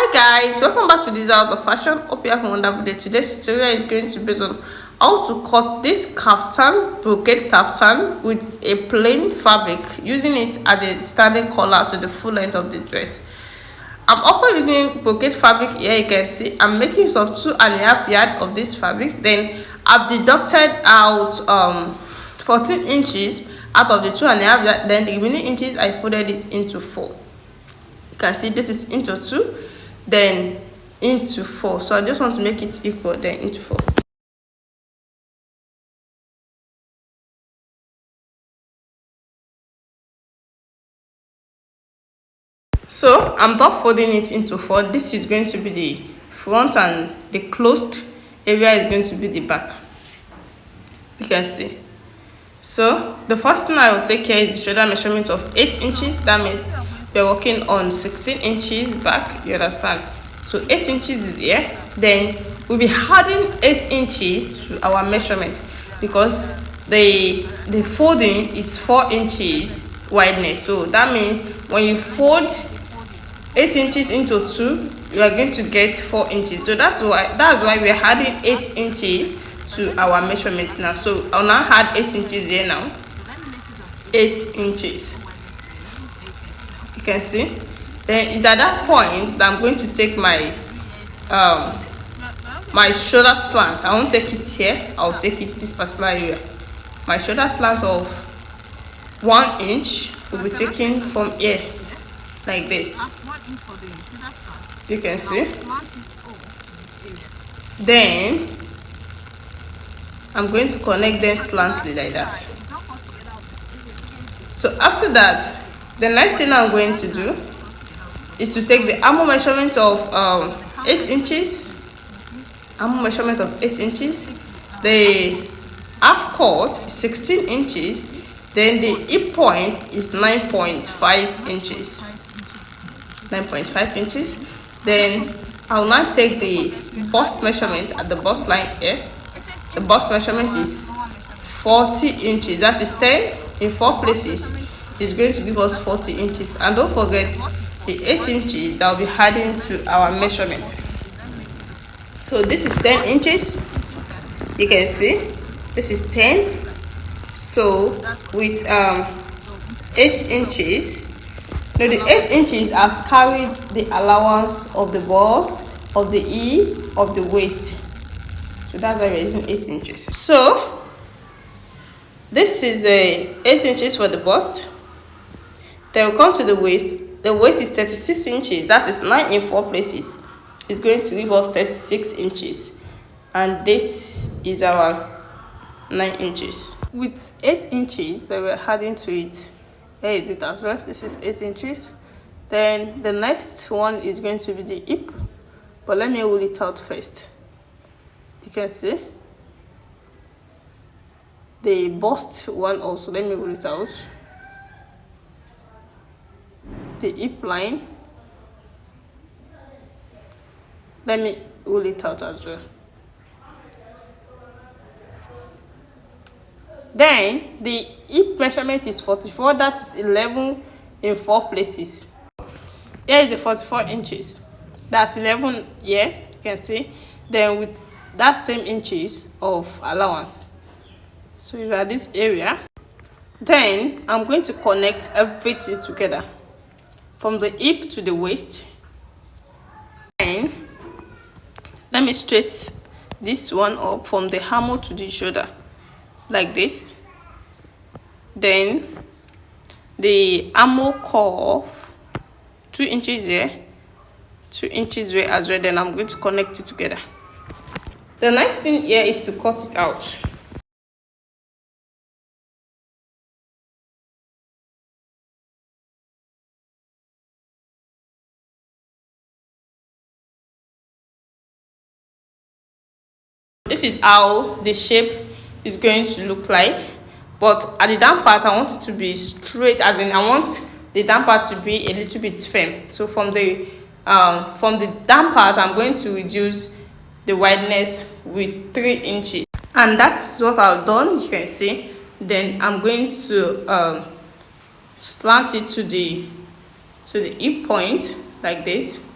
Hi guys, welcome back to this out of fashion. Hope you have a wonderful day. Today's tutorial is going to be based on how to cut this kaftan, brocade kaftan, with a plain fabric, using it as a standing collar to the full length of the dress. I'm also using brocade fabric here. You can see I'm making use of 2.5 yards of this fabric. Then I've deducted out 14 inches out of the 2.5 yards. Then the remaining inches I folded it into 4. You can see this is into 2, then into 4. So I just want to make it equal, then into 4. So I'm done folding it into 4. This is going to be the front, and the closed area is going to be the back. You can see. So the first thing I will take care is the shoulder measurement of 8 inches. That means we're working on 16 inches back. You understand? So 8 inches is here. Then we'll be adding 8 inches to our measurement, because the folding is 4 inches wideness. So that means when you fold 8 inches into 2, you are going to get 4 inches. So that's why we're adding 8 inches to our measurements now. So I'll now add 8 inches here now. 8 inches. You can see. Then it's at that point that I'm going to take my my shoulder slant. I won't take it here. I'll take it this particular area. My shoulder slant of 1 inch will be taken from here, like this. You can see. Then I'm going to connect them slantly like that. So after that, the next thing I'm going to do is to take the armhole measurement of 8 inches. Armhole measurement of 8 inches. The half cut is 16 inches. Then the hip point is 9.5 inches. 9.5 inches. Then I'll now take the bust measurement at the bust line here. The bust measurement is 40 inches. That is 10 in 4 places. It's going to give us 40 inches. And don't forget the 8 inches that will be adding to our measurement. So this is 10 inches. You can see this is 10. So with 8 inches, now the 8 inches has carried the allowance of the bust, of the E, of the waist. So that's why we're using 8 inches. So this is 8 inches for the bust. Then we'll come to the waist. The waist is 36 inches. That is 9 in 4 places. It's going to give us 36 inches. And this is our 9 inches. With 8 inches that we're adding to it, here is it as well. This is 8 inches. Then the next one is going to be the hip. But let me roll it out first. You can see the bust one also. Let me roll it out. The hip line. Let me roll it out as well. Then the hip measurement is 44. That is 11 in 4 places. Here is the 44 inches. That's 11 here. You can see. Then with that same inches of allowance. So it's at this area. Then I'm going to connect everything together, from the hip to the waist. And let me straight this one up from the armhole to the shoulder, like this. Then the armhole curve 2 inches here, 2 inches here as well. Then I'm going to connect it together. The next thing here is to cut it out. This is how the shape is going to look like. But at the down part, I want it to be straight, as in I want the down part to be a little bit firm. So from the down part, I'm going to reduce the wideness with 3 inches. And that's what I've done. You can see. Then I'm going to slant it to the hip point, like this.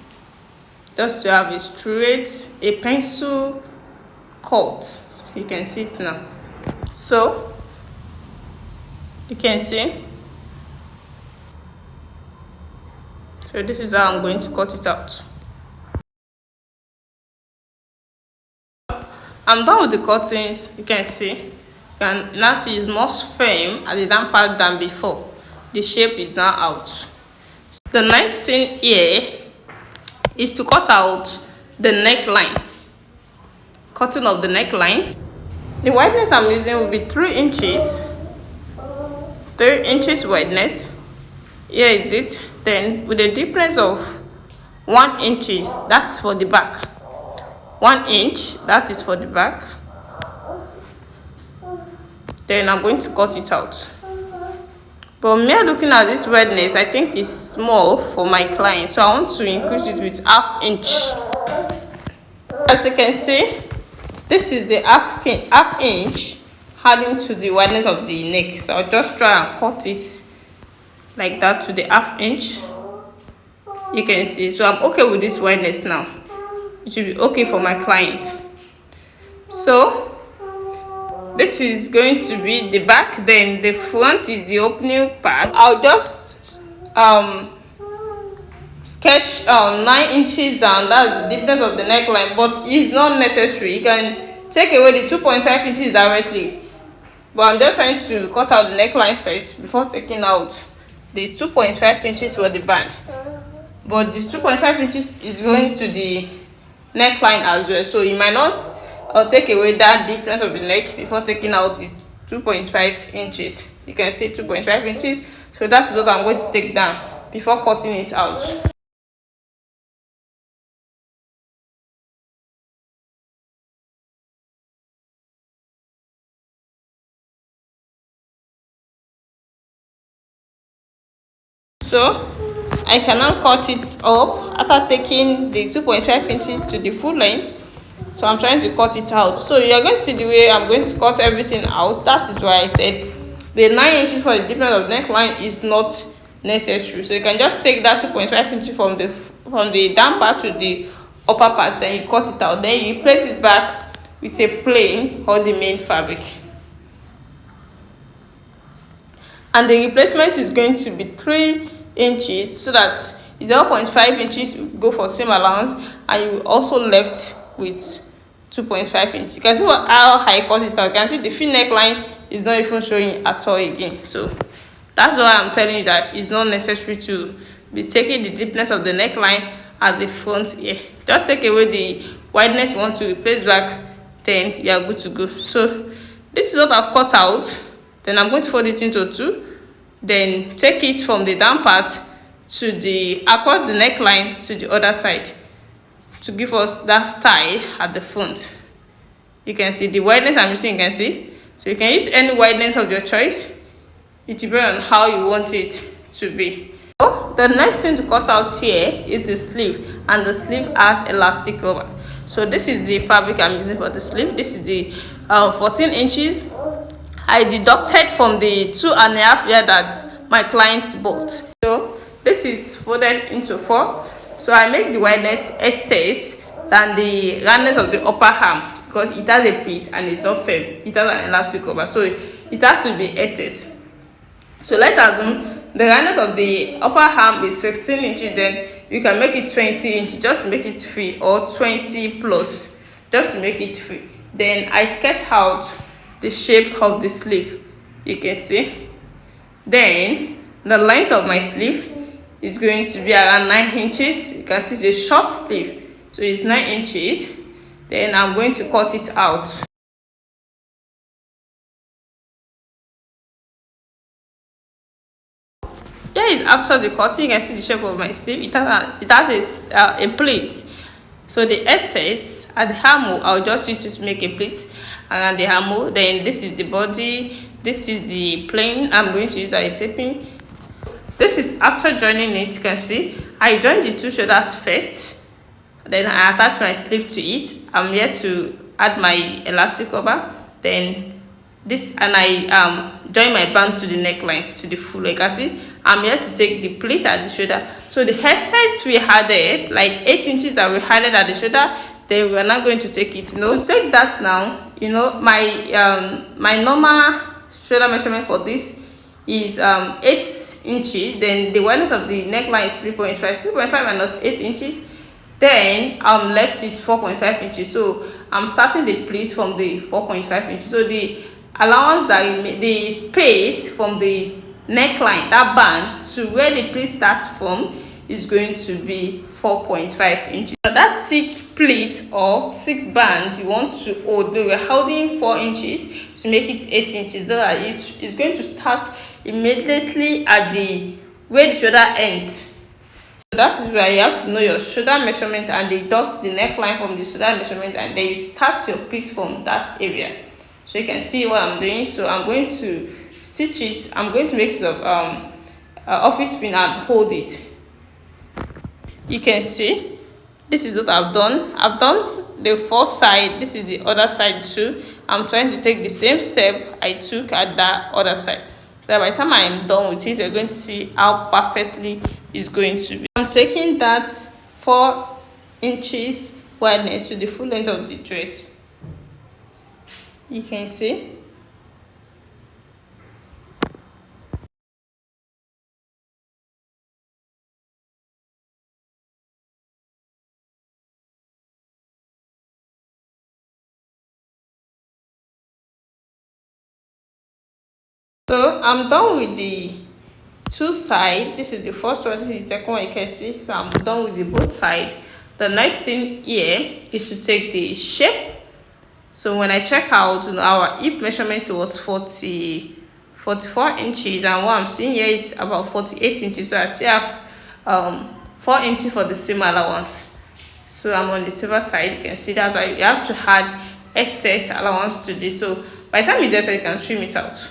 just to have a straight, a pencil cut. You can see it now. So you can see. So this is how I'm going to cut it out. I'm done with the cuttings. You can see. You can now see it's more firm at the down part than before. The shape is now out. The next thing here is to cut out the neckline. Cutting of the neckline. The wideness I'm using will be 3 inches. 3 inches wideness. Here is it. Then with a difference of 1 inch, that's for the back. 1 inch, that is for the back. Then I'm going to cut it out. But me looking at this wideness, I think it's small for my client, so I want to increase it with ½ inch. As you can see, this is the half inch adding to the wideness of the neck. So I'll just try and cut it like that to the ½ inch. You can see. So I'm okay with this wideness now. It should be okay for my client. So this is going to be the back. Then the front is the opening part. I'll just sketch 9 inches down. That's the difference of the neckline, but it's not necessary. You can take away the 2.5 inches directly, but I'm just trying to cut out the neckline first before taking out the 2.5 inches for the band. But the 2.5 inches is going to the neckline as well, so you might not take away that difference of the neck before taking out the 2.5 inches. You can see 2.5 inches, so that is what I'm going to take down before cutting it out. So I can now cut it up after taking the 2.5 inches to the full length. So I'm trying to cut it out. So you're going to see the way I'm going to cut everything out. That is why I said the 9 inches for the difference of neckline is not necessary. So you can just take that 2.5 inches from the down part to the upper part, then you cut it out. Then you place it back with a plain or the main fabric. And the replacement is going to be 3 inches, so that 0.5 inches will go for seam allowance, and you will also left with 2.5 inches. You can see how I cut it out. You can see the free neckline is not even showing at all again. So that's why I'm telling you that it's not necessary to be taking the deepness of the neckline at the front here. Just take away the wideness you want to replace back, then you are good to go. So this is what I've cut out. Then I'm going to fold it into 2. Then take it from the down part to the across the neckline to the other side to give us that style at the front. You can see the wideness I'm using. You can see. So you can use any wideness of your choice. It depends on how you want it to be. So the next thing to cut out here is the sleeve, and the sleeve has elastic over. So this is the fabric I'm using for the sleeve. This is the 14 inches. I deducted from the 2.5 here that my client bought. So this is folded into 4. So I make the wideness excess than the roundness of the upper arm, because it has a pleat and it's not firm. It has an elastic cover, so it has to be excess. So let's assume the roundness of the upper arm is 16 inches, then you can make it 20 inches just to make it free, or 20 plus just to make it free. Then I sketch out the shape of the sleeve. You can see. Then the length of my sleeve is going to be around 9 inches. You can see it's a short sleeve, so it's 9 inches. Then I'm going to cut it out. Here is after the cutting. You can see the shape of my sleeve. It has a pleat. So the excess at the armhole, I'll just use it to make a pleat around the armhole. Then this is the body. This is the plain. I'm going to use a taping. This is after joining it. You can see I joined the 2 shoulders first. Then I attach my sleeve to it. I'm here to add my elastic cover. Then this, and I join my band to the neckline, to the full. You can see I'm here to take the pleat at the shoulder. So the hair size we added, like 8 inches that we added at the shoulder, then we're not going to take it. To take that now, my normal shoulder measurement for this is 8 inches. Then the wideness of the neckline is 3.5. 3.5 minus 8 inches, then I'm left with 4.5 inches. So I'm starting the pleat from the 4.5 inches. So the allowance, that the space from the neckline, that band, to where the pleat starts from is going to be 4.5 inches. Now that thick pleat or thick band you want to hold, we're holding 4 inches to make it 8 inches. That is going to start immediately at the where the shoulder ends. So that is where you have to know your shoulder measurement and deduct the neckline from the shoulder measurement, and then you start your piece from that area. So you can see what I'm doing. So I'm going to stitch it. I'm going to make use of office pin and hold it. You can see this is what I've done. I've done the first side. This is the other side too. I'm trying to take the same step I took at that other side. So by the time I am done with it, you're going to see how perfectly it's going to be. I'm taking that 4 inches wideness to the full length of the dress. You can see. So I'm done with the two sides. This is the first one, this is the second one. You can see. So I'm done with the both sides. The next thing here is to take the shape. So when I check out, our hip measurement was 44 inches, and what I'm seeing here is about 48 inches. So I still have 4 inches for the seam allowance. So I'm on the silver side. You can see that's why you have to add excess allowance to this. So by the time it's excess, you can trim it out.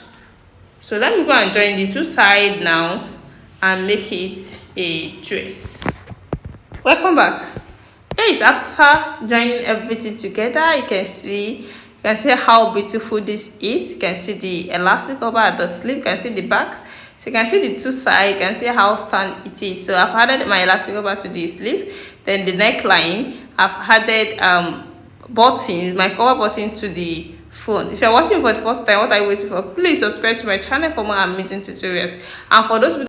So let me go and join the two sides now and make it a dress. Welcome back. Here is after joining everything together. You can see how beautiful this is. You can see the elastic over at the sleeve. You can see the back. So you can see the two sides. You can see how stand it is. So I've added my elastic over to the sleeve. Then the neckline, I've added buttons, my cover button to the phone. If you're watching for the first time, what are you waiting for? Please subscribe to my channel for more amazing tutorials. And for those